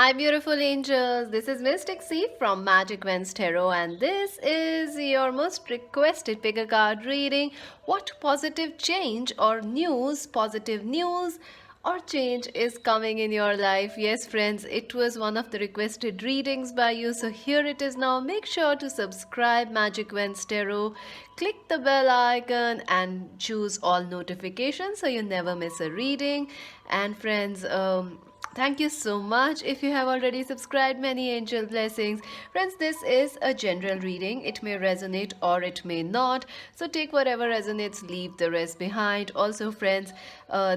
Hi, beautiful angels. This is Mystic C from Magic Wens Tarot, and this is your most requested pick a card reading. What positive news, or change is coming in your life? Yes, friends, it was one of the requested readings by you, so here it is now. Make sure to subscribe Magic Wens Tarot, click the bell icon, and choose all notifications so you never miss a reading. And friends, thank you so much. If you have already subscribed, many angel blessings. Friends, this is a general reading. It may resonate or it may not. So take whatever resonates, leave the rest behind. Also, friends,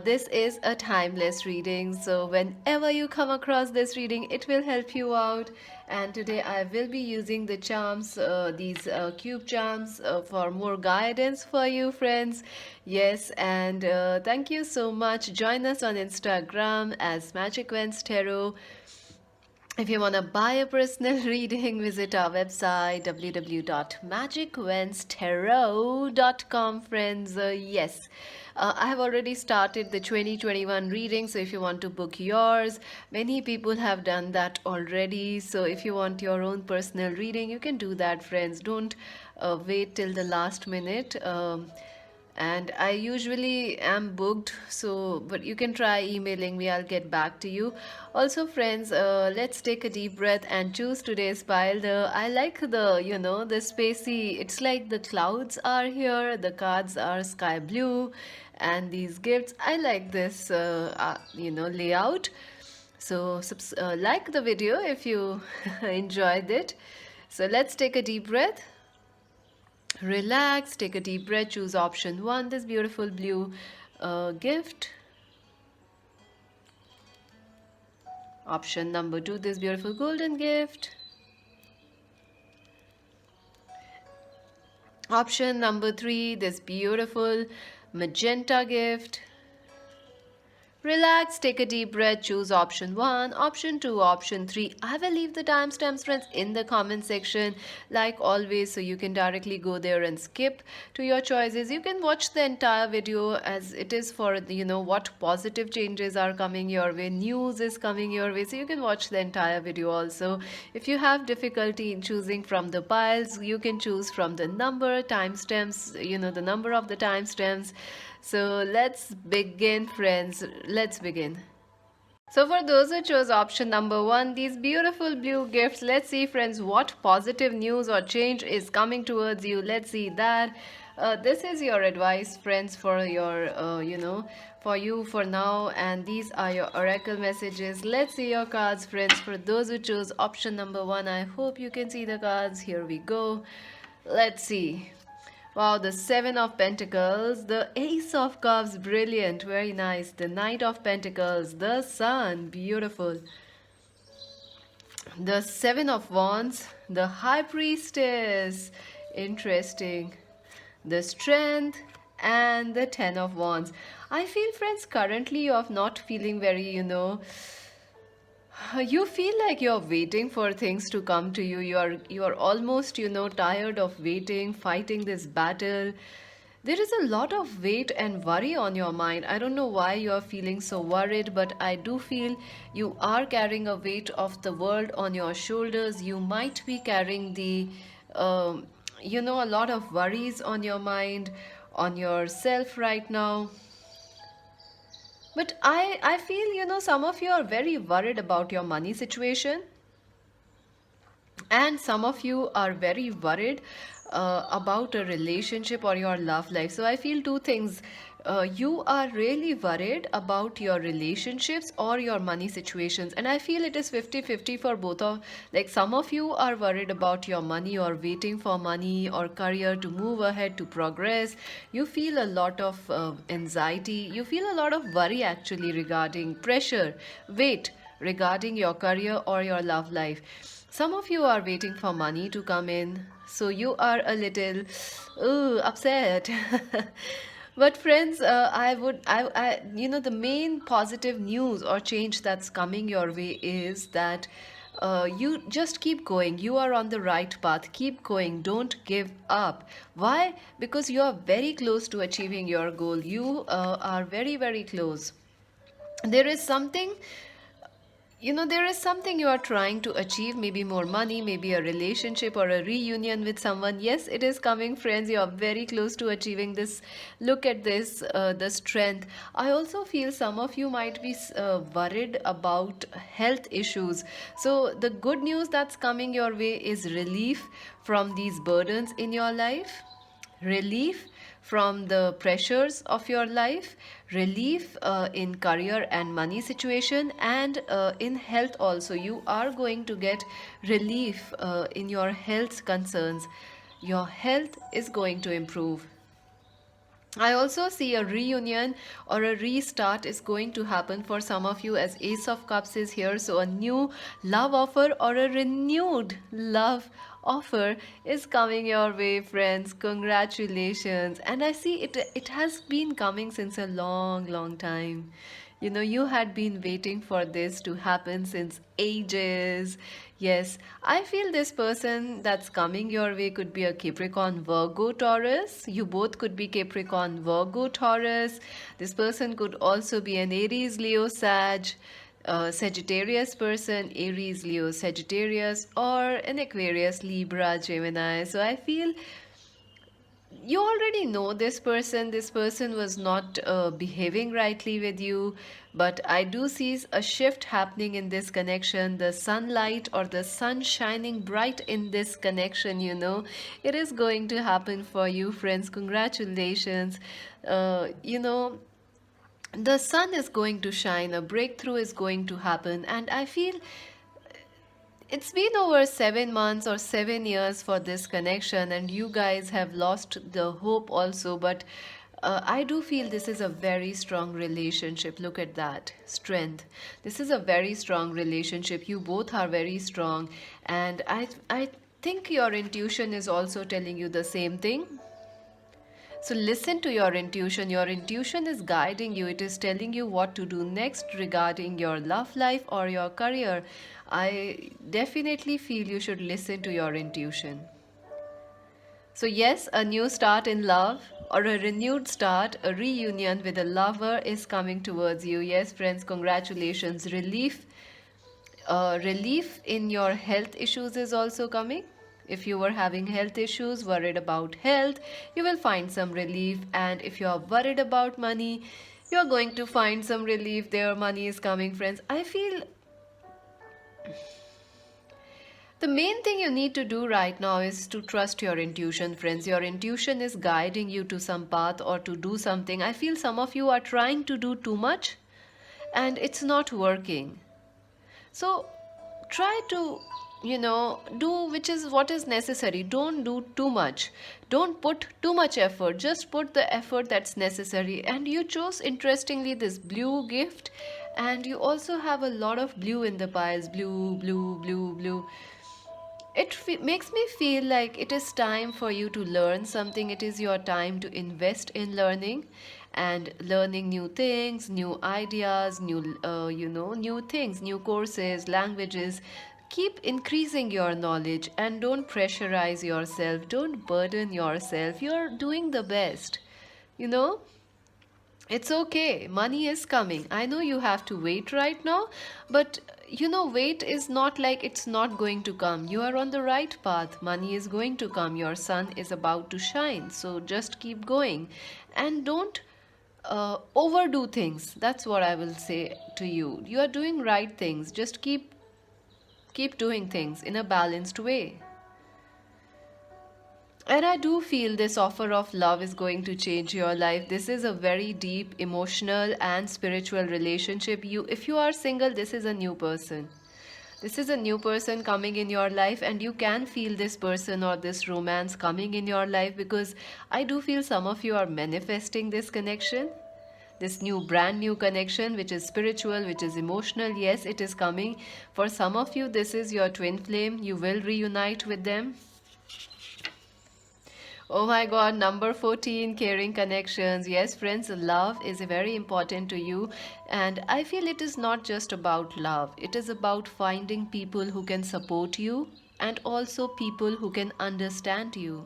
this is a timeless reading. So whenever you come across this reading, it will help you out. And today I will be using the charms, these cube charms, for more guidance for you, friends. Yes, and thank you so much. Join us on Instagram as Magic Wens Tarot. If you want to buy a personal reading, visit our website www.magicwenstarot.com, friends. Yes, I have already started the 2021 reading, so if you want to book yours, many people have done that already. So if you want your own personal reading, you can do that, friends. Don't wait till the last minute. And I usually am booked, so but you can try emailing me, I'll get back to you. Also, friends, let's take a deep breath and choose today's pile. I like the spacey, it's like the clouds are here, the cards are sky blue, and these gifts, I like this layout. So like the video if you enjoyed it. So let's take a deep breath. Relax, take a deep breath, choose option 1, this beautiful blue gift. Option number 2, this beautiful golden gift. Option number 3, this beautiful magenta gift. Relax, take a deep breath, choose option 1, option 2, option 3. I will leave the timestamps, friends, in the comment section like always, so you can directly go there and skip to your choices. You can watch the entire video as it is for what positive changes are coming your way, news is coming your way, so you can watch the entire video also. If you have difficulty in choosing from the piles, you can choose from the number timestamps, the number of the timestamps. So let's begin, friends. Let's begin. So for those who chose option number 1, these beautiful blue gifts, let's see, friends, what positive news or change is coming towards you. Let's see that. This is your advice, friends, for your, for you for now. And these are your oracle messages. Let's see your cards, friends. For those who chose option number 1, I hope you can see the cards. Here we go. Let's see. Wow, the Seven of Pentacles, the Ace of Cups, brilliant, very nice. The Knight of Pentacles, the Sun, beautiful. The Seven of Wands, the High Priestess, interesting. The Strength, and the Ten of Wands. I feel, friends, currently you are not feeling very, you feel like you're waiting for things to come to you. You are almost tired of waiting, fighting this battle. There is a lot of weight and worry on your mind. I don't know why you are feeling so worried, but I do feel you are carrying a weight of the world on your shoulders. You might be carrying the a lot of worries on your mind, on yourself right now. But I feel, some of you are very worried about your money situation, and some of you are very worried about a relationship or your love life. So I feel two things. You are really worried about your relationships or your money situations, and I feel it is 50-50 for both of, like, some of you are worried about your money or waiting for money or career to move ahead, to progress. You feel a lot of anxiety, you feel a lot of worry actually regarding pressure, weight regarding your career or your love life. Some of you are waiting for money to come in, so you are a little upset. But friends, the main positive news or change that's coming your way is that you just keep going. You are on the right path. Keep going. Don't give up. Why? Because you are very close to achieving your goal. You are very, very close. There is something There is something you are trying to achieve, maybe more money, maybe a relationship or a reunion with someone. Yes, it is coming, friends. You are very close to achieving this. Look at this, the strength. I also feel some of you might be worried about health issues. So, the good news that's coming your way is relief from these burdens in your life, relief from the pressures of your life, relief in career and money situation, and in health also. You are going to get relief in your health concerns. Your health is going to improve. I also see a reunion or a restart is going to happen for some of you, as Ace of Cups is here. So, a new love offer or a renewed love offer is coming your way, friends. Congratulations. And I see it has been coming since a long, long time. You had been waiting for this to happen since ages. Yes, I feel this person that's coming your way could be a Capricorn, Virgo, Taurus. You both could be Capricorn, Virgo, Taurus. This person could also be an Aries, Leo, Sag, Sagittarius person, Aries, Leo, Sagittarius, or an Aquarius, Libra, Gemini. So I feel you already know this person was not behaving rightly with you, but I do see a shift happening in this connection, the sunlight or the sun shining bright in this connection. It is going to happen for you, friends. Congratulations. The sun is going to shine, a breakthrough is going to happen, and I feel it's been over 7 months or 7 years for this connection, and you guys have lost the hope also. But I do feel this is a very strong relationship. Look at that strength. This is a very strong relationship. You both are very strong, and I think your intuition is also telling you the same thing. So listen to your intuition. Your intuition is guiding you. It is telling you what to do next regarding your love life or your career. I definitely feel you should listen to your intuition. So, yes, a new start in love or a renewed start, a reunion with a lover is coming towards you. Yes, friends, congratulations. Relief in your health issues is also coming. If you were having health issues, worried about health, you will find some relief. And if you are worried about money, you're going to find some relief there. Money is coming, friends. I feel the main thing you need to do right now is to trust your intuition, friends. Your intuition is guiding you to some path or to do something. I feel some of you are trying to do too much and it's not working. So try to, do which is what is necessary. Don't do too much. Don't put too much effort. Just put the effort that's necessary. And you chose, interestingly, this blue gift. And you also have a lot of blue in the piles. Blue, blue, blue, blue. It makes me feel like it is time for you to learn something. It is your time to invest in learning and learning new things, new ideas, new things, new courses, languages. Keep increasing your knowledge and don't pressurize yourself. Don't burden yourself. You're doing the best. You know, it's okay. Money is coming. I know you have to wait right now, but wait is not like it's not going to come. You are on the right path. Money is going to come. Your sun is about to shine. So just keep going and don't overdo things. That's what I will say to you. You are doing right things. Just keep doing things in a balanced way. And I do feel this offer of love is going to change your life. This is a very deep emotional and spiritual relationship. If you are single, this is a new person. This is a new person coming in your life, and you can feel this person or this romance coming in your life, because I do feel some of you are manifesting this connection, this brand new connection, which is spiritual, which is emotional. Yes, it is coming. For some of you, this is your twin flame. You will reunite with them. Oh my God, number 14, caring connections. Yes, friends, love is very important to you. And I feel it is not just about love, it is about finding people who can support you and also people who can understand you.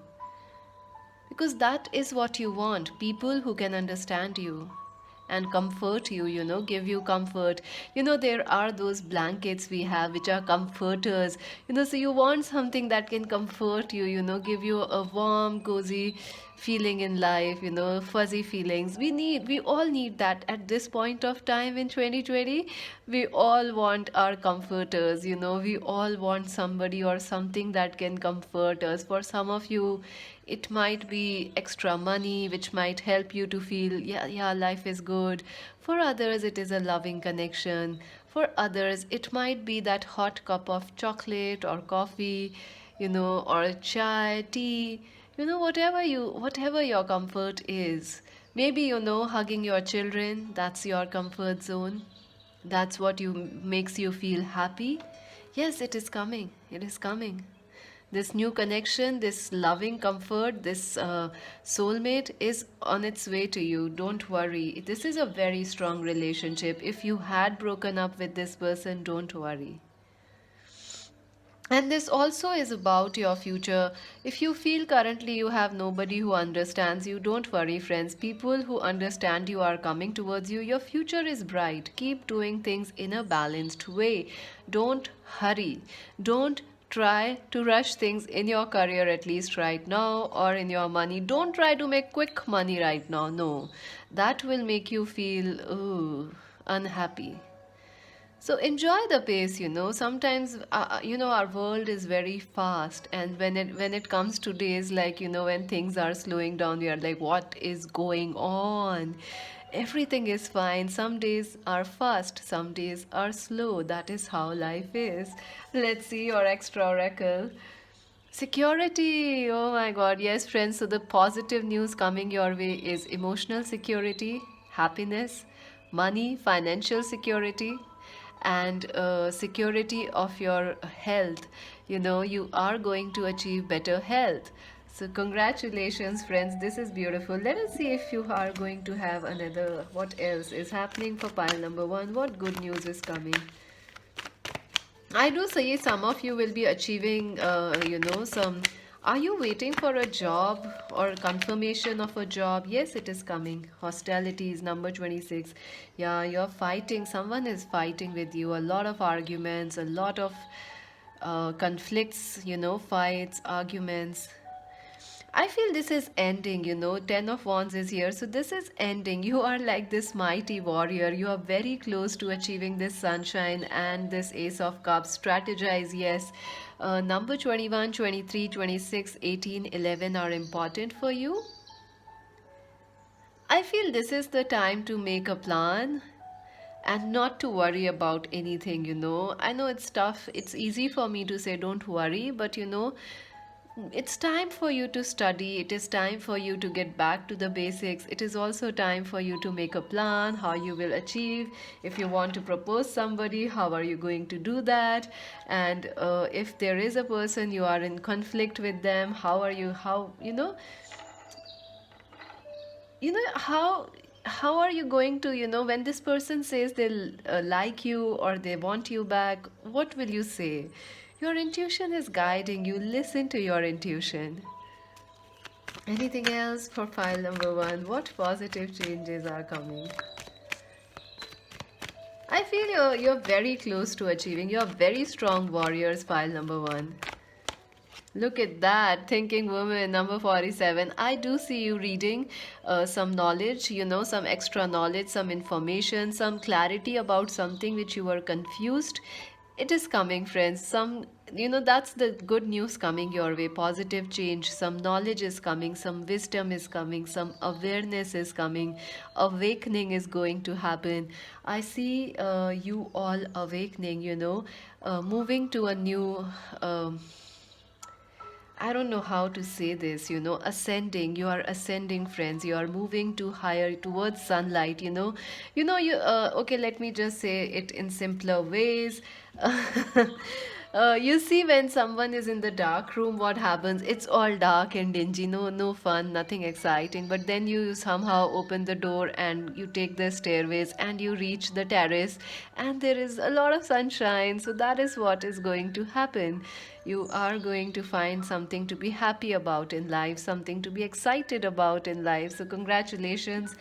Because that is what you want, people who can understand you. and comfort you, give you comfort. There are those blankets we have which are comforters, so you want something that can comfort you, give you a warm, cozy feeling in life, fuzzy feelings. We all need that at this point of time in 2020. We all want our comforters, we all want somebody or something that can comfort us. For some of you, it might be extra money which might help you to feel, yeah, yeah, life is good. For others, it is a loving connection. For others, it might be that hot cup of chocolate or coffee, or a chai, tea, whatever your comfort is. Maybe, hugging your children, that's your comfort zone. That's what makes you feel happy. Yes, it is coming. It is coming. This new connection, this loving comfort, this soulmate is on its way to you. Don't worry. This is a very strong relationship. If you had broken up with this person, don't worry. And this also is about your future. If you feel currently you have nobody who understands you, don't worry, friends. People who understand you are coming towards you. Your future is bright. Keep doing things in a balanced way. Don't hurry. Don't try to rush things in your career, at least right now, or in your money. Don't try to make quick money right now. No, that will make you feel unhappy. So enjoy the pace, Sometimes, our world is very fast, and when it comes to days like, when things are slowing down, we are like, what is going on? Everything is fine. Some days are fast, some days are slow. That is how life is. Let's see your extra oracle. Security. Oh my God. Yes, friends. So the positive news coming your way is emotional security, happiness, money, financial security, and security of your health. You are going to achieve better health. So congratulations, friends. This is beautiful. Let us see if you are going to have another. What else is happening for pile number one? What good news is coming? I do say some of you will be achieving, some. Are you waiting for a job or confirmation of a job? Yes, it is coming. Hostilities, number 26. Yeah, you're fighting. Someone is fighting with you. A lot of arguments, a lot of conflicts, fights, arguments. I feel this is ending, 10 of Wands is here. So this is ending. You are like this mighty warrior. You are very close to achieving this sunshine and this Ace of Cups. Strategize, yes. Number 21, 23, 26, 18, 11 are important for you. I feel this is the time to make a plan and not to worry about anything, I know it's tough. It's easy for me to say don't worry, but it's time for you to study. It is time for you to get back to the basics. It is also time for you to make a plan how you will achieve. If you want to propose somebody, how are you going to do that? And if there is a person you are in conflict with them, how are you, how are you going to, when this person says they'll like you or they want you back, what will you say? Your intuition is guiding you. Listen to your intuition. Anything else for file number one? What positive changes are coming? I feel you're very close to achieving. You're very strong warriors, file number one. Look at that, thinking woman, number 47. I do see you reading some knowledge, some extra knowledge, some information, some clarity about something which you were confused. It is coming, friends. That's the good news coming your way. Positive change, some knowledge is coming, some wisdom is coming, some awareness is coming, awakening is going to happen. I see you all awakening, moving to a new. I don't know how to say this, ascending. You are ascending, friends. You are moving to higher towards sunlight, okay, let me just say it in simpler ways. You see, when someone is in the dark room, what happens? It's all dark and dingy, no fun, nothing exciting. But then you somehow open the door and you take the stairways and you reach the terrace, and there is a lot of sunshine. So that is what is going to happen. You are going to find something to be happy about in life, something to be excited about in life. So congratulations.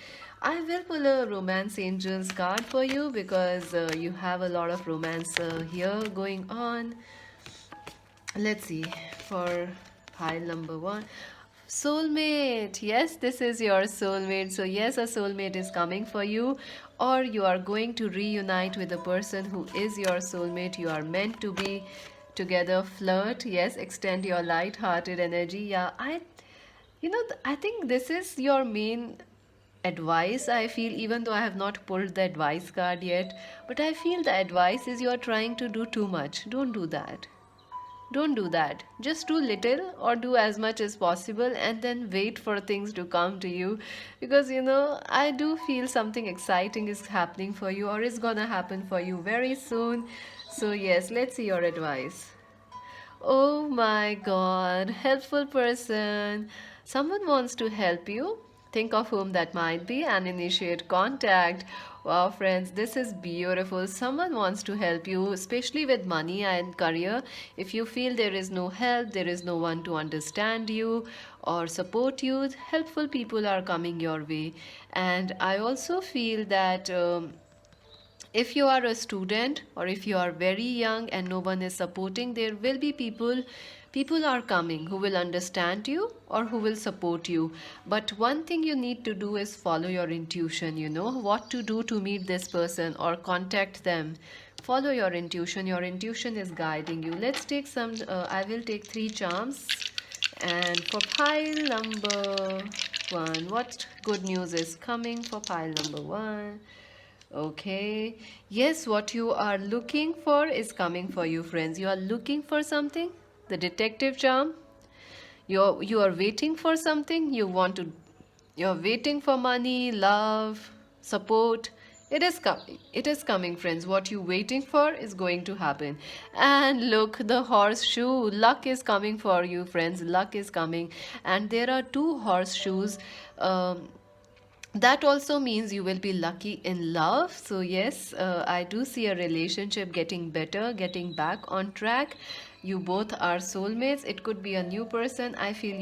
I will pull a romance angels card for you because you have a lot of romance here going on. Let's see for pile number one. Soulmate. Yes, this is your soulmate. So, yes, a soulmate is coming for you, or you are going to reunite with a person who is your soulmate. You are meant to be together. Flirt. Yes, extend your light-hearted energy. Yeah, I think this is your main advice. I feel, even though I have not pulled the advice card yet, but I feel the advice is you're trying to do too much. Don't do that. Don't do that. Just do little or do as much as possible and then wait for things to come to you. Because I do feel something exciting is happening for you or is gonna happen for you very soon. So, yes, let's see your advice. Oh my god, helpful person. Someone wants to help you. Think of whom that might be and initiate contact. Wow, friends, this is beautiful. Someone wants to help you, especially with money and career. If you feel there is no help, there is no one to understand you or support you, helpful people are coming your way. And I also feel that. If you are a student or if you are very young and no one is supporting, there will be people are coming who will understand you or who will support you. But one thing you need to do is follow your intuition. You know what to do to meet this person or contact them. Follow your intuition is guiding you. Let's take some I will take three charms. And for pile number one, what good news is coming for pile number one? Okay. Yes, what you are looking for is coming for you, friends. You are looking for something. The detective charm. You are waiting for something. You're waiting for money, love, support. It is coming. It is coming, friends. What you waiting for is going to happen. And look, the horseshoe. Luck is coming for you, friends. Luck is coming. And there are two horseshoes. That also means you will be lucky in love. So yes, I do see a relationship getting better, getting back on track. You both are soulmates. It could be a new person. I feel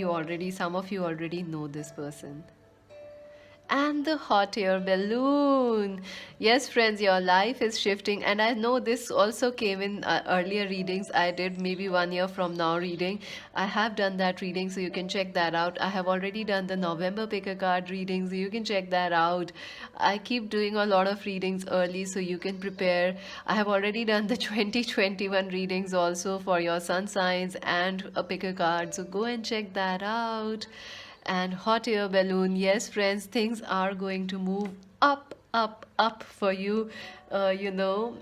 some of you already know this person. And the hot air balloon. Yes, friends, your life is shifting. And I know this also came in earlier readings. I did maybe 1 year from now reading. I have done that reading, so you can check that out. I have already done the November pick a card readings. So you can check that out. I keep doing a lot of readings early, so you can prepare. I have already done the 2021 readings also for your sun signs and a pick a card. So go and check that out. And hot air balloon, yes, friends, things are going to move up, up, up for you. You know,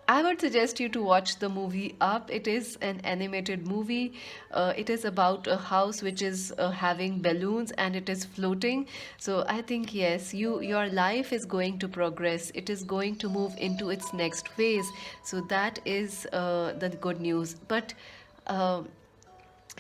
I would suggest you to watch the movie Up. It is an animated movie. It is about a house which is having balloons and it is floating. So I think yes, your life is going to progress. It is going to move into its next phase. So that is the good news. But uh,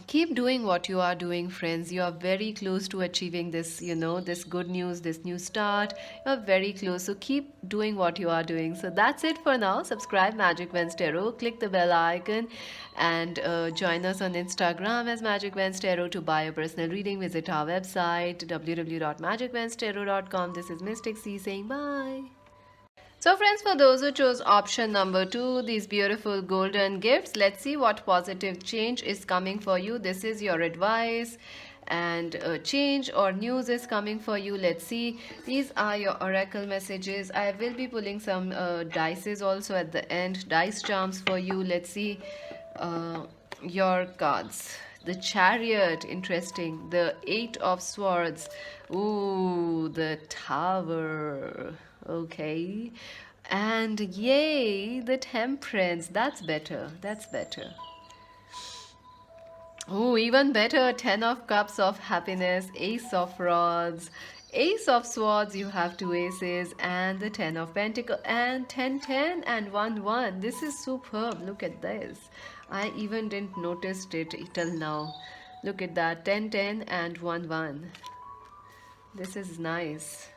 keep doing what you are doing, friends. You are very close to achieving this, this good news, this new start. You are very close. So keep doing what you are doing. So that's it for now. Subscribe Magic Vans Tarot, click the bell icon, and join us on Instagram as Magic Vans Tarot. To buy a personal reading, visit our website www.magicvanstarot.com. This is Mystic C saying bye. So friends, for those who chose option number 2, these beautiful golden gifts, let's see what positive change is coming for you. This is your advice, and change or news is coming for you. Let's see. These are your oracle messages. I will be pulling some dices also at the end, dice charms for you. Let's see your cards. The Chariot, interesting. The Eight of Swords. Ooh, the Tower. Okay. And yay, the Temperance. That's better. That's better. Oh, even better. 10 of Cups of Happiness, Ace of Rods, Ace of Swords. You have two aces, and the 10 of Pentacles, and 10, 10, and 1, 1. This is superb. Look at this. I even didn't notice it till now. Look at that. 10, 10, and 1, 1. This is nice.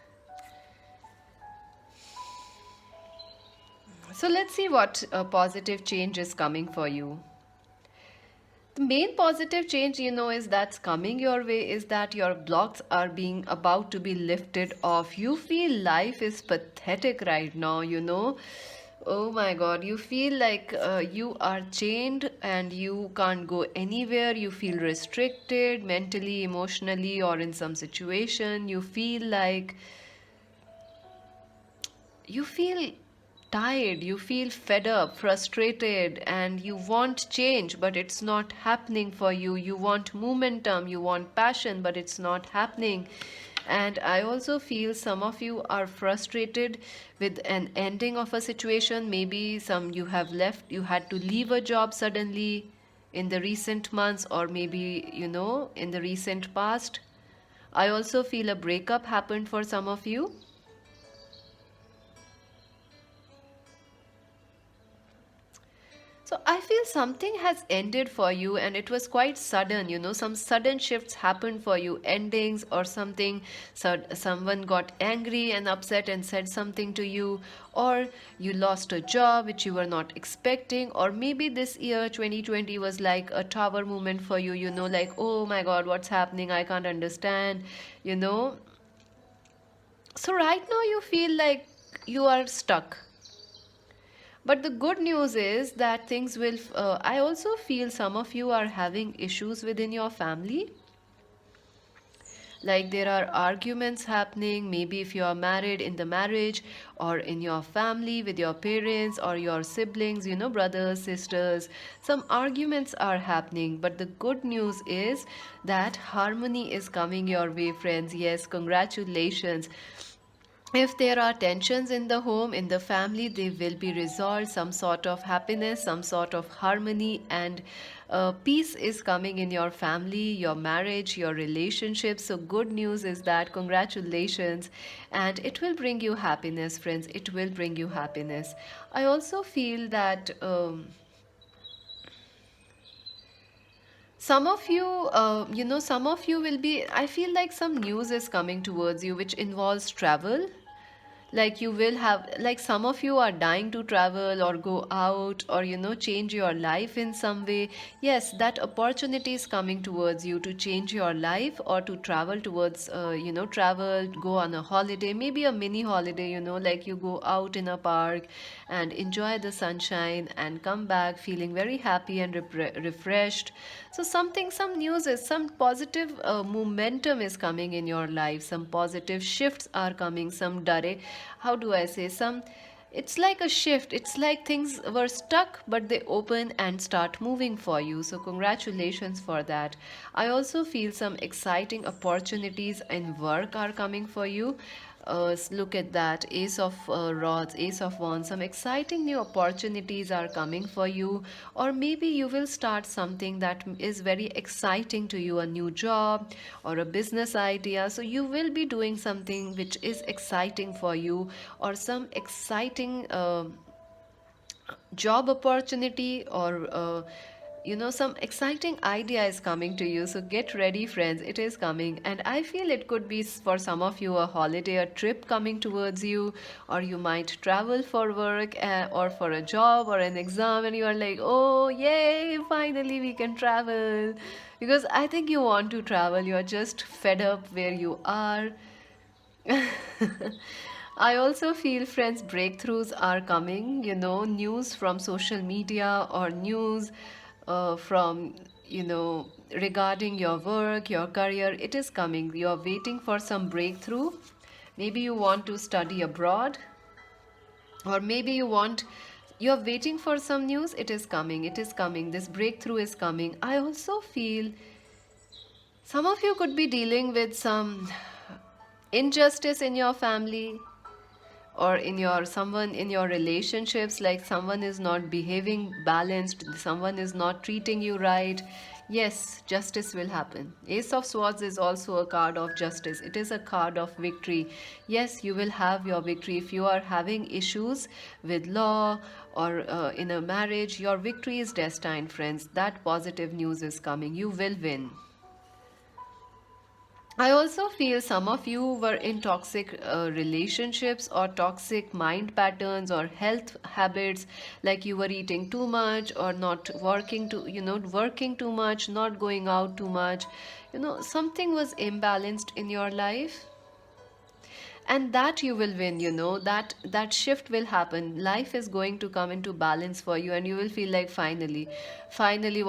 So let's see what positive change is coming for you. The main positive change, is that's coming your way is that your blocks are being about to be lifted off. You feel life is pathetic right now. Oh my God, you feel like you are chained and you can't go anywhere. You feel restricted mentally, emotionally, or in some situation. You feel tired, you feel fed up, frustrated, and you want change, but it's not happening for you. You want momentum, you want passion, but it's not happening. And I also feel some of you are frustrated with an ending of a situation. Maybe some you have left, you had to leave a job suddenly in the recent months, or maybe, in the recent past. I also feel a breakup happened for some of you. So I feel something has ended for you and it was quite sudden. Some sudden shifts happened for you, endings or something. So someone got angry and upset and said something to you, or you lost a job which you were not expecting, or maybe this year 2020 was like a tower moment for you, like, oh my God, what's happening? I can't understand, you know. So right now you feel like you are stuck, but the good news is that things will. I also feel some of you are having issues within your family. Like there are arguments happening, maybe if you are married, in the marriage, or in your family with your parents or your siblings, brothers, sisters. Some arguments are happening, but the good news is that harmony is coming your way, friends. Yes, congratulations. If there are tensions in the home, in the family, they will be resolved. Some sort of happiness, some sort of harmony, and peace is coming in your family, your marriage, your relationship. So good news is that congratulations, and it will bring you happiness, friends. It will bring you happiness. I also feel that some of you will be, I feel like some news is coming towards you which involves travel. Like you will have, like some of you are dying to travel or go out, or change your life in some way. Yes, that opportunity is coming towards you to change your life or to travel towards, travel, go on a holiday, maybe a mini holiday, like you go out in a park and enjoy the sunshine and come back feeling very happy and refreshed. So some news is, some positive momentum is coming in your life, some positive shifts are coming, some direct, how do I say, some, it's like a shift. It's like things were stuck, but they open and start moving for you. So, congratulations for that. I also feel some exciting opportunities in work are coming for you. Look at that, Ace of Rods, Ace of Wands. Some exciting new opportunities are coming for you, or maybe you will start something that is very exciting to you, a new job or a business idea. So you will be doing something which is exciting for you, or some exciting job opportunity, or some exciting idea is coming to you. So get ready, friends, it is coming. And I feel it could be for some of you a holiday, a trip coming towards you, or you might travel for work, or for a job or an exam, and you are like, oh yay, finally we can travel. Because I think you want to travel, you are just fed up where you are. I also feel, friends, breakthroughs are coming, news from social media, or news from, regarding your work, your career. It is coming. You're waiting for some breakthrough. Maybe you want to study abroad, or maybe you're waiting for some news. It is coming. It is coming. This breakthrough is coming. I also feel some of you could be dealing with some injustice in your family, or in your someone in your relationships, like someone is not behaving balanced, someone is not treating you right. Yes, justice will happen. Ace of Swords is also a card of justice. It is a card of victory. Yes, you will have your victory. If you are having issues with law, or in a marriage, your victory is destined, friends. That positive news is coming. You will win. I also feel some of you were in toxic relationships or toxic mind patterns or health habits, like you were eating too much or not working too, working too much, not going out too much. Something was imbalanced in your life, and that you will win. That shift will happen. Life is going to come into balance for you, and you will feel like, finally,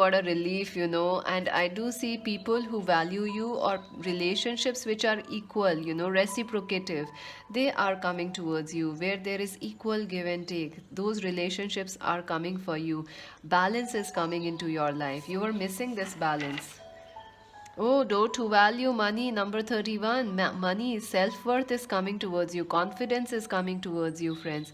what a relief. And I do see people who value you, or relationships which are equal, reciprocative. They are coming towards you, where there is equal give and take. Those relationships are coming for you. Balance is coming into your life. You are missing this balance. Oh, do to value money, number 31. Money, self worth is coming towards you. Confidence is coming towards you, friends.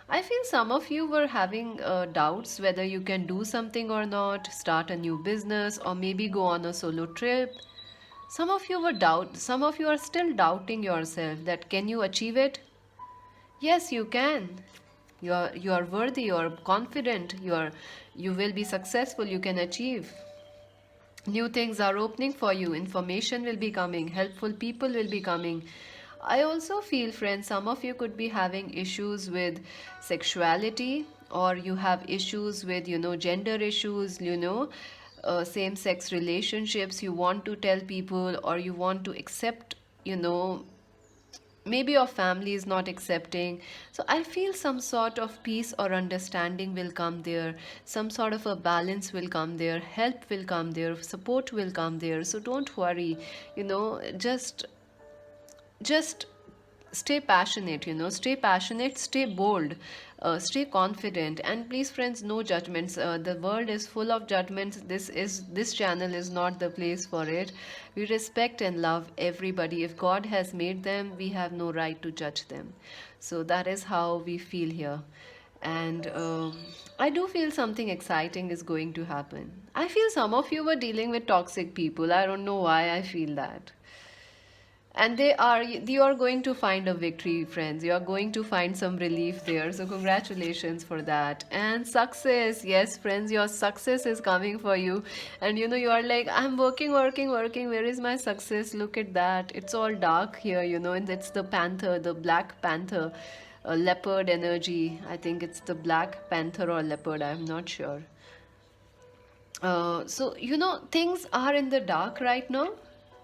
I feel some of you were having doubts whether you can do something or not, start a new business, or maybe go on a solo trip. Some of you are still doubting yourself that can you achieve it? Yes, you can. You are worthy, you are confident, you will be successful, you can achieve. New things are opening for you, information will be coming, helpful people will be coming. I also feel, friends, some of you could be having issues with sexuality, or you have issues with, gender issues, same sex relationships. You want to tell people, or you want to accept, maybe your family is not accepting. So I feel some sort of peace or understanding will come there, some sort of a balance will come there, help will come there, support will come there. So don't worry, just stay passionate, stay passionate, stay bold, stay confident. And please, friends, no judgments. The world is full of judgments. This channel is not the place for it. We respect and love everybody. If God has made them, we have no right to judge them. So that is how we feel here. And I do feel something exciting is going to happen. I feel some of you were dealing with toxic people. I don't know why I feel that. And you are going to find a victory, friends. You are going to find some relief there. So congratulations for that. And success, yes, friends, your success is coming for you. And you are like, I'm working, working, working, where is my success? Look at that, it's all dark here, and it's the panther, the black panther, leopard energy. I think it's the black panther or leopard, I'm not sure. So, things are in the dark right now,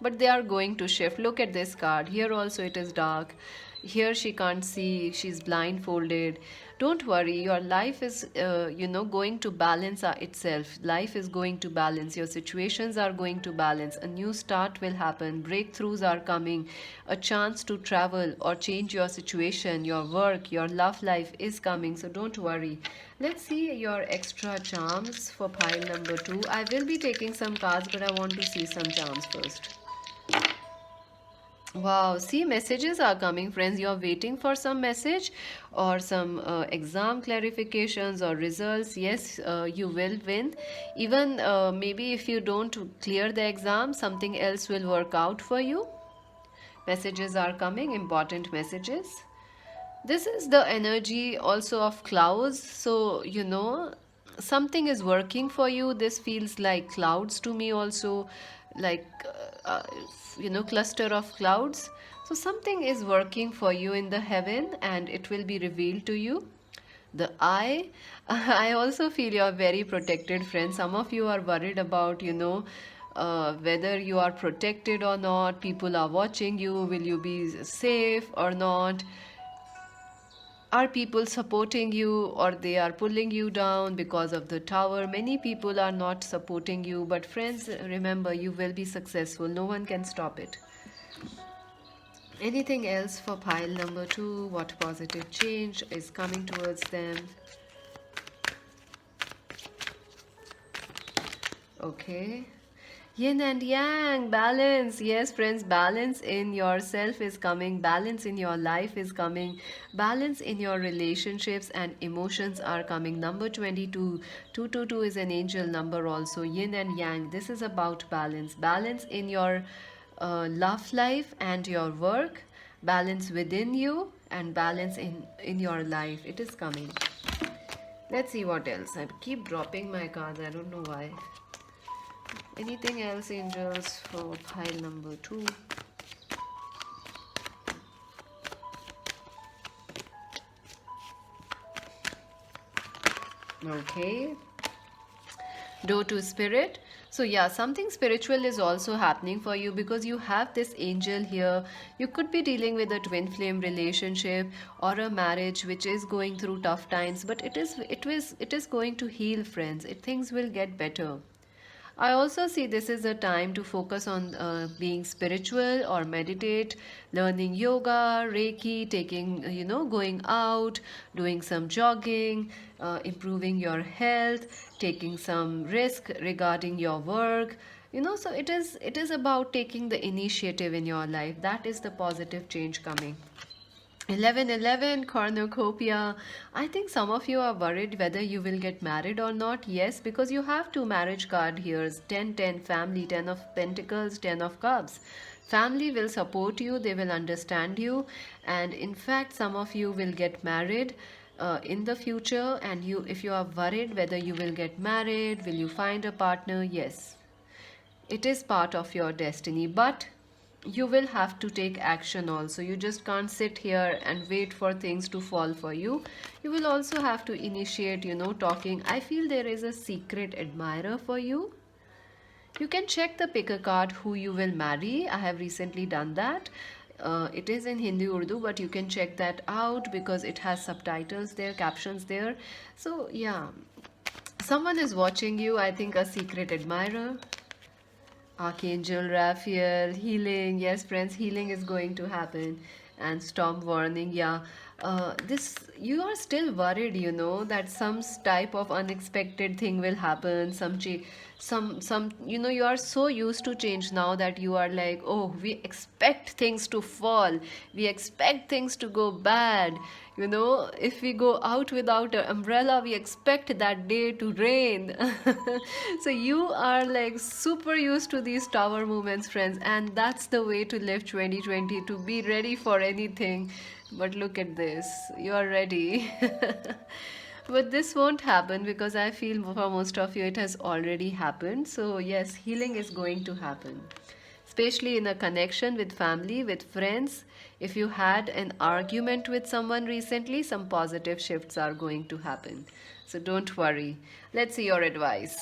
but they are going to shift. Look at this card. Here also it is dark. Here she can't see, she's blindfolded. Don't worry, your life is, going to balance itself. Life is going to balance. Your situations are going to balance. A new start will happen. Breakthroughs are coming. A chance to travel or change your situation, your work, your love life is coming. So don't worry. Let's see your extra charms for pile number 2. I will be taking some cards, but I want to see some charms first. Wow, see, messages are coming, friends. You're waiting for some message or some exam clarifications or results. Yes, you will win. Even maybe if you don't clear the exam, something else will work out for you. Messages are coming, important messages. This is the energy also of clouds. So, something is working for you. This feels like clouds to me also, like cluster of clouds. So something is working for you in the heaven, and it will be revealed to you. The eye, I also feel you're very protected, friends. Some of you are worried about, whether you are protected or not. People are watching you. Will you be safe or not? Are people supporting you, or they are pulling you down because of the tower? Many people are not supporting you, but friends, remember, you will be successful. No one can stop it. Anything else for pile number 2? What positive change is coming towards them? Okay. Yin and yang, balance. Yes, friends, balance in yourself is coming. Balance in your life is coming. Balance in your relationships and emotions are coming. Number 22. 222 is an angel number also. Yin and yang. This is about balance. Balance in your love life and your work. Balance within you and balance in your life. It is coming. Let's see what else. I keep dropping my cards. I don't know why. Anything else, angels, for pile number 2? Okay. Do to spirit. So yeah, something spiritual is also happening for you because you have this angel here. You could be dealing with a twin flame relationship or a marriage which is going through tough times, but it is going to heal, friends. Things will get better. I also see this is a time to focus on being spiritual or meditate, learning yoga, Reiki, taking, going out, doing some jogging, improving your health, taking some risk regarding your work. So it is about taking the initiative in your life. That is the positive change coming. 1111 cornucopia. I think some of you are worried whether you will get married or not. Yes, because you have two marriage card here. 10 10 family, 10 of pentacles, 10 of cups. Family will support you, they will understand you, and in fact some of you will get married in the future. And you, if you are worried whether you will get married, will you find a partner, yes, it is part of your destiny, but you will have to take action also. You just can't sit here and wait for things to fall for you. You will also have to initiate, talking. I feel there is a secret admirer for you. You can check the pick a card who you will marry. I have recently done that. It is in Hindi Urdu, but you can check that out because it has subtitles there, captions there. So yeah, someone is watching you. I think a secret admirer. Archangel Raphael, healing. Yes, friends, healing is going to happen. And storm warning, yeah. This, you are still worried, that some type of unexpected thing will happen. Some, you are so used to change now that you are like, oh, we expect things to fall. We expect things to go bad. If we go out without an umbrella, we expect that day to rain. So you are like super used to these tower movements, friends, and that's the way to live 2020, to be ready for anything. But look at this, you are ready. But this won't happen because I feel for most of you it has already happened. So yes, healing is going to happen, especially in a connection with family, with friends. If you had an argument with someone recently, some positive shifts are going to happen. So don't worry. Let's see your advice.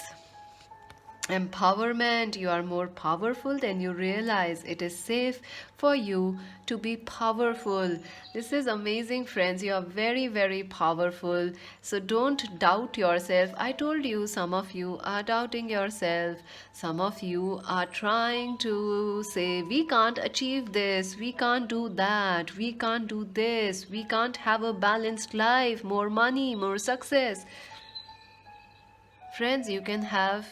Empowerment. You are more powerful than you realize. It is safe for you to be powerful. This is amazing, friends. You are very, very powerful. So don't doubt yourself. I told you, some of you are doubting yourself. Some of you are trying to say, we can't achieve this, we can't do that, we can't do this, we can't have a balanced life, more money, more success. Friends, you can have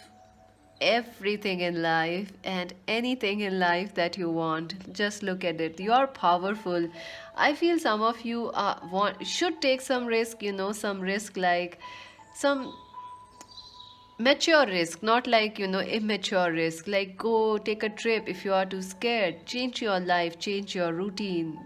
everything in life and anything in life that you want. Just look at it, you are powerful. I feel some of you should take some risk, some risk, like some mature risk, not like immature risk, like go take a trip. If you are too scared, change your life, change your routine.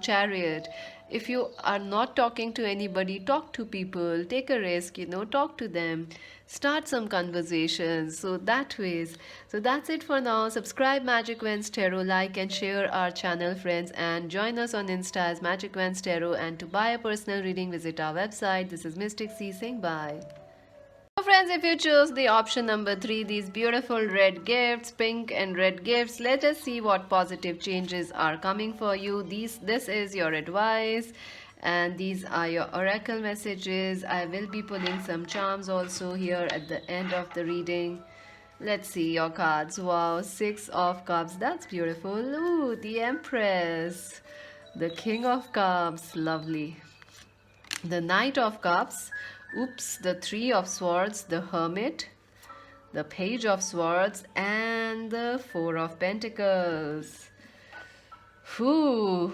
Chariot. If you are not talking to anybody, talk to people, take a risk, talk to them, start some conversations. So that ways. So that's it for now. Subscribe Magic Vans Tarot, like and share our channel, friends, and join us on Insta as Magic Vans Tarot. And to buy a personal reading, visit our website. This is Mystic C saying bye. So friends, if you choose the option number 3, these beautiful red gifts, pink and red gifts, let us see what positive changes are coming for you. This is your advice, and these are your oracle messages. I will be pulling some charms also here at the end of the reading. Let's see your cards. Wow, 6 of cups. That's beautiful. Ooh, the Empress. The King of Cups. Lovely. The Knight of Cups. Oops, the 3 of Swords, the Hermit, the Page of Swords, and the 4 of Pentacles. Whew.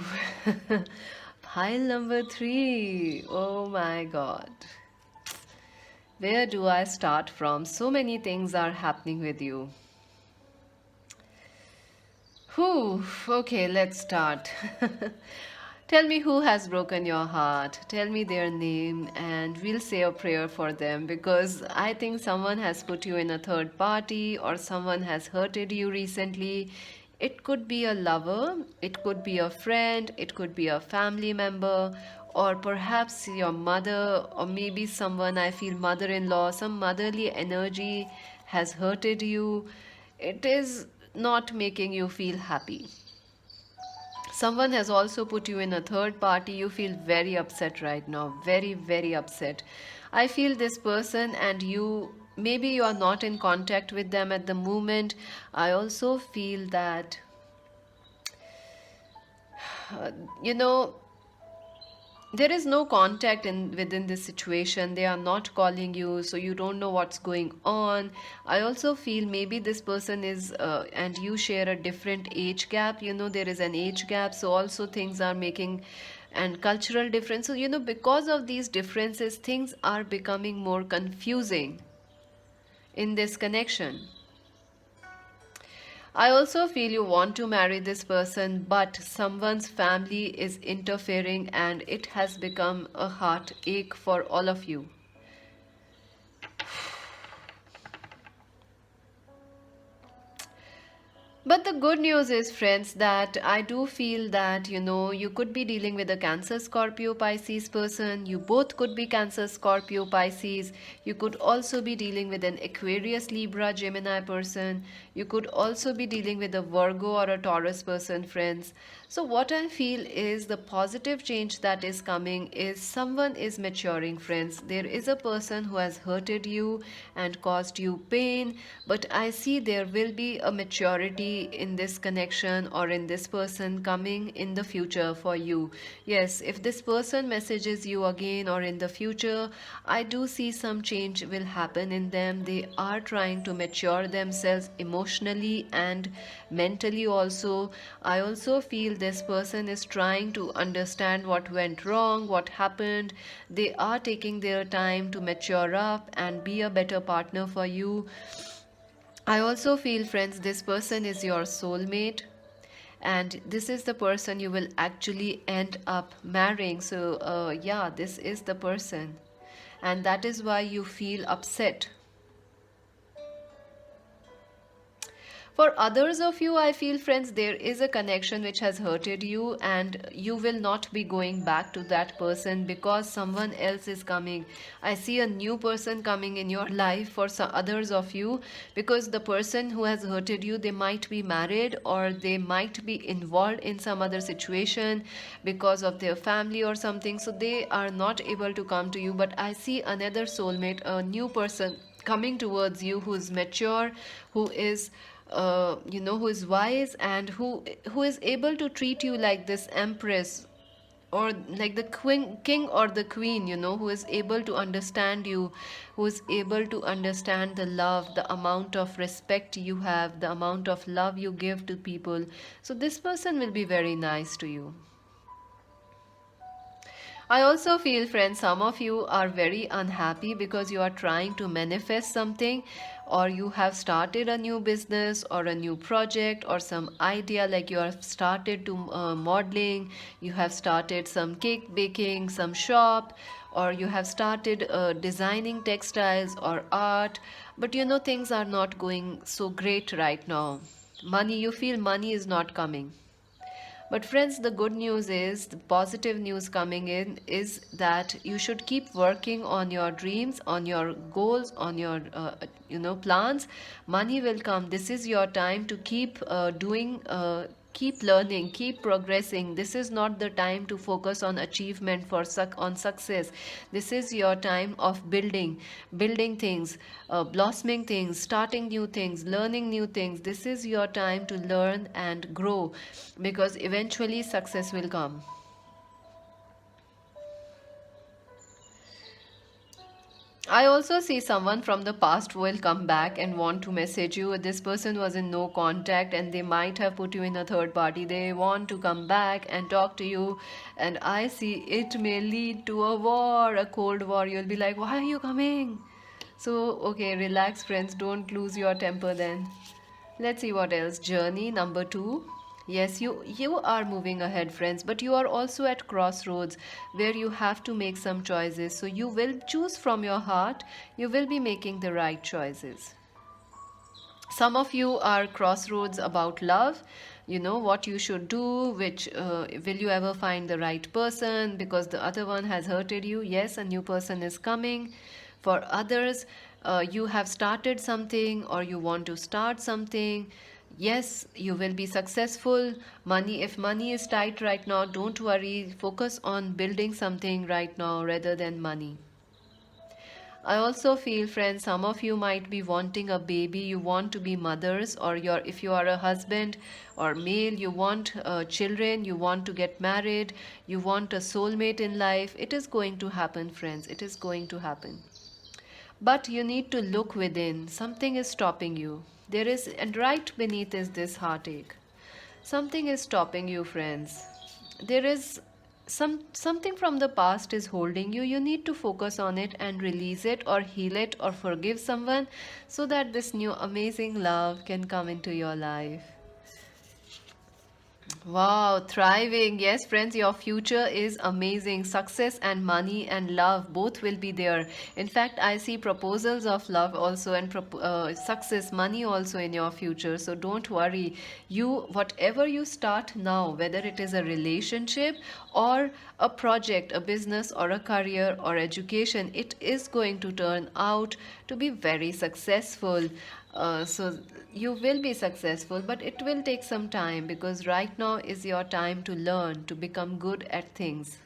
Pile number 3. Oh my God. Where do I start from? So many things are happening with you. Whew. Okay, let's start. Tell me who has broken your heart. Tell me their name and we'll say a prayer for them, because I think someone has put you in a third party or someone has hurted you recently. It could be a lover, it could be a friend, it could be a family member, or perhaps your mother, or maybe someone, I feel mother-in-law, some motherly energy has hurted you. It is not making you feel happy. Someone has also put you in a third party. You feel very upset right now, very, very upset. I feel this person and you, maybe you are not in contact with them at the moment. I also feel that, uh, you know, there is no contact in within this situation. They are not calling you, so you don't know what's going on. I also feel maybe this person is and you share a different age gap. There is an age gap, so also things are making, and cultural difference. So because of these differences, things are becoming more confusing in this connection. I also feel you want to marry this person, but someone's family is interfering and it has become a heartache for all of you. But the good news is, friends, that I do feel that you could be dealing with a Cancer, Scorpio, Pisces person. You both could be Cancer, Scorpio, Pisces. You could also be dealing with an Aquarius, Libra, Gemini person. You could also be dealing with a Virgo or a Taurus person, friends. So, what I feel is the positive change that is coming is someone is maturing, friends. There is a person who has hurted you and caused you pain, but I see there will be a maturity in this connection or in this person coming in the future for you. Yes, if this person messages you again or in the future, I do see some change will happen in them. They are trying to mature themselves emotionally and mentally also. I also feel this person is trying to understand what went wrong, what happened. They are taking their time to mature up and be a better partner for you. I also feel, friends, this person is your soulmate, and this is the person you will actually end up marrying. So, yeah, this is the person, and that is why you feel upset. For others of you, I feel, friends, there is a connection which has hurted you, and you will not be going back to that person because someone else is coming. I see a new person coming in your life for some others of you, because the person who has hurted you, they might be married or they might be involved in some other situation because of their family or something. So they are not able to come to you. But I see another soulmate, a new person coming towards you who is mature, who is who is wise, and who is able to treat you like this empress, or like the queen, king or the queen, who is able to understand you, who is able to understand the love, the amount of respect you have, the amount of love you give to people. So this person will be very nice to you. I also feel, friends, some of you are very unhappy because you are trying to manifest something, or you have started a new business or a new project or some idea, like you have started to modeling, you have started some cake baking, some shop, or you have started designing textiles or art, but things are not going so great right now. Money, you feel money is not coming. But friends, the good news is, the positive news coming in is that you should keep working on your dreams, on your goals, on your plans. Money will come. This is your time to keep doing. Keep learning, keep progressing. This is not the time to focus on achievement on success. This is your time of building things, blossoming things, starting new things, learning new things. This is your time to learn and grow, because eventually success will come. I also see someone from the past will come back and want to message you. This person was in no contact and they might have put you in a third party. They want to come back and talk to you. And I see it may lead to a war, a cold war. You'll be like, why are you coming? So, okay, relax, friends. Don't lose your temper then. Let's see what else. Journey number 2. Yes, you are moving ahead, friends, but you are also at crossroads where you have to make some choices. So you will choose from your heart. You will be making the right choices. Some of you are crossroads about love. you know what you should do, which will you ever find the right person because the other one has hurted you. Yes, a new person is coming. For others, you have started something or you want to start something. Yes, you will be successful. Money, if money is tight right now, don't worry, focus on building something right now rather than money. I also feel, friends, some of you might be wanting a baby. You want to be mothers, or if you are a husband or male, you want children, you want to get married, you want a soulmate in life. It is going to happen, friends. It is going to happen. But you need to look within. Something is stopping you. There is, and right beneath is this heartache. Something is stopping you, friends. There is something from the past is holding you. You need to focus on it and release it or heal it or forgive someone so that this new amazing love can come into your life. Wow, thriving. Yes, friends, your future is amazing. Success and money and love both will be there. In fact, I see proposals of love also and success, money also in your future. So don't worry. Whatever you start now, whether it is a relationship or a project, a business or a career or education, it is going to turn out to be very successful. So you will be successful, but it will take some time because right now is your time to learn, to become good at things.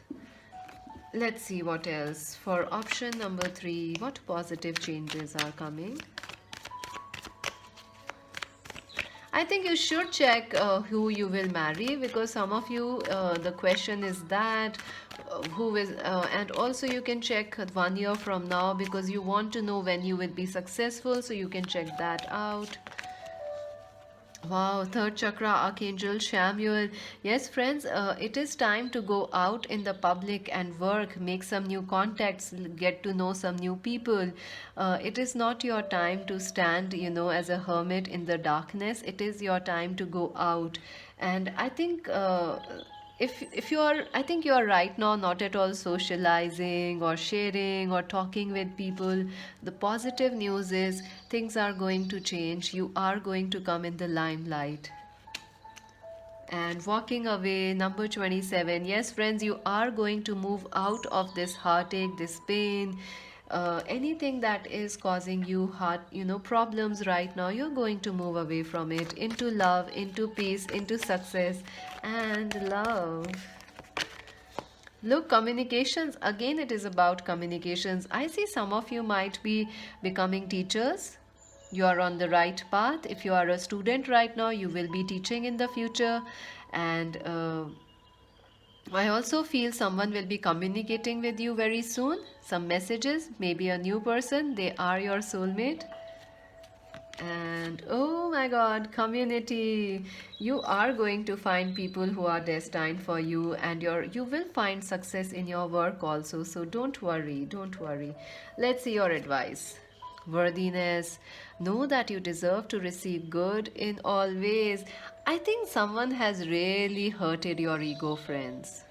Let's see what else. For option number 3, what positive changes are coming? I think you should check who you will marry because some of you, the question is that who is, and also you can check 1 year from now because you want to know when you will be successful, so you can check that out. Wow, third chakra, Archangel Samuel. Yes, friends, it is time to go out in the public and work, make some new contacts, get to know some new people. It is not your time to stand, as a hermit in the darkness. It is your time to go out. And I think if you are, I think you are right now not at all socializing or sharing or talking with people. The positive news is things are going to change. You are going to come in the limelight. And walking away, number 27. Yes, friends, you are going to move out of this heartache, this pain, anything that is causing you problems right now. You're going to move away from it into love, into peace, into success and love. Look, communications, again, it is about communications. I see some of you might be becoming teachers. You are on the right path. If you are a student right now, you will be teaching in the future. And I also feel someone will be communicating with you very soon. Some messages, maybe a new person, they are your soulmate. And oh my god, community, you are going to find people who are destined for you, and you will find success in your work also. So don't worry, don't worry. Let's see your advice. Worthiness, know that you deserve to receive good in all ways. I think someone has really hurted your ego, friends.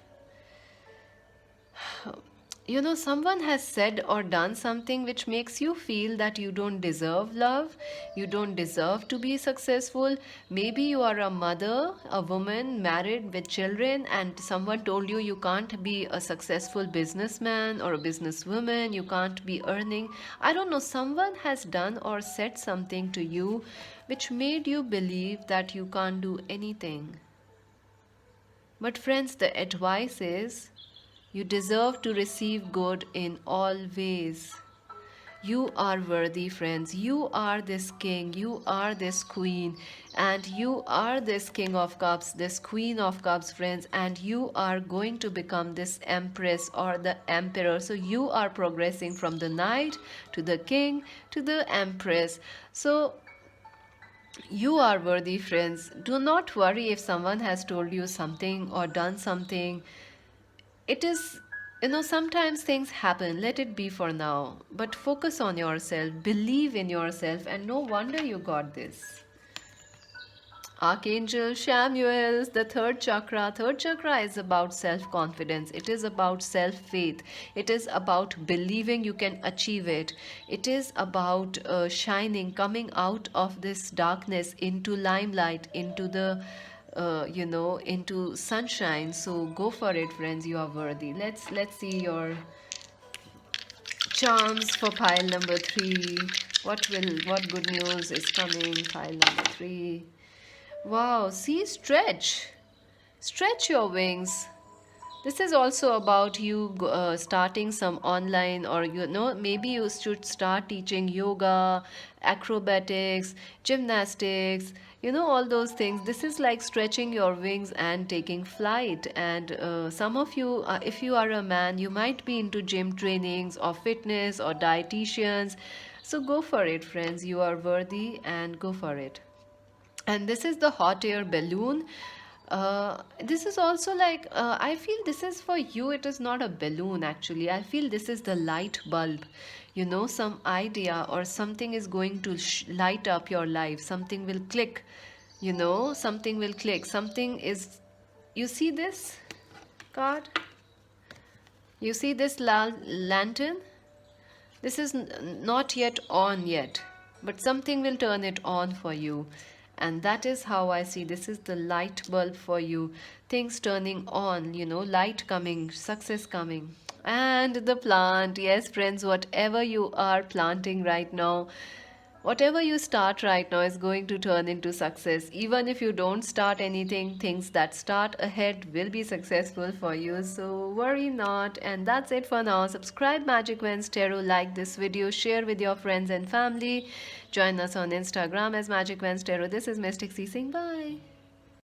Someone has said or done something which makes you feel that you don't deserve love, you don't deserve to be successful. Maybe you are a mother, a woman married with children, and someone told you you can't be a successful businessman or a businesswoman, you can't be earning. I don't know, someone has done or said something to you which made you believe that you can't do anything. But friends, the advice is you deserve to receive good in all ways. You are worthy, friends. You are this king, you are this queen, and you are this king of cups, this queen of cups, friends, and you are going to become this empress or the emperor. So you are progressing from the knight to the king to the empress. So you are worthy, friends. Do not worry if someone has told you something or done something. It is, sometimes things happen, let it be for now, but focus on yourself, believe in yourself, and no wonder you got this. Archangel Samuel, the third chakra. Third chakra is about self-confidence. It is about self-faith. It is about believing you can achieve it. It is about shining, coming out of this darkness into limelight, into the into sunshine. So go for it, friends. You are worthy. Let's see your charms for pile number three. What good news is coming? Pile number three. Wow, see, stretch your wings. This is also about you starting some online, or maybe you should start teaching yoga, acrobatics, gymnastics, all those things. This is like stretching your wings and taking flight. And some of you, if you are a man, you might be into gym trainings or fitness or dietitians. So go for it, friends. You are worthy, and go for it. And this is the hot air balloon. This is also like, I feel this is for you. It is not a balloon, actually. I feel this is the light bulb. Some idea or something is going to light up your life. Something will click. Something will click. Something is. You see this card? You see this lantern? This is not yet on yet, but something will turn it on for you. And that is how I see this is the light bulb for you. Things turning on, light coming, success coming. And the plant, yes, friends, whatever you are planting right now, whatever you start right now is going to turn into success. Even if you don't start anything, things that start ahead will be successful for you. So worry not. And that's it for now. Subscribe Magic Vans Tarot, like this video, share with your friends and family. Join us on Instagram as Magic Vans Tarot. This is Mystic C saying bye.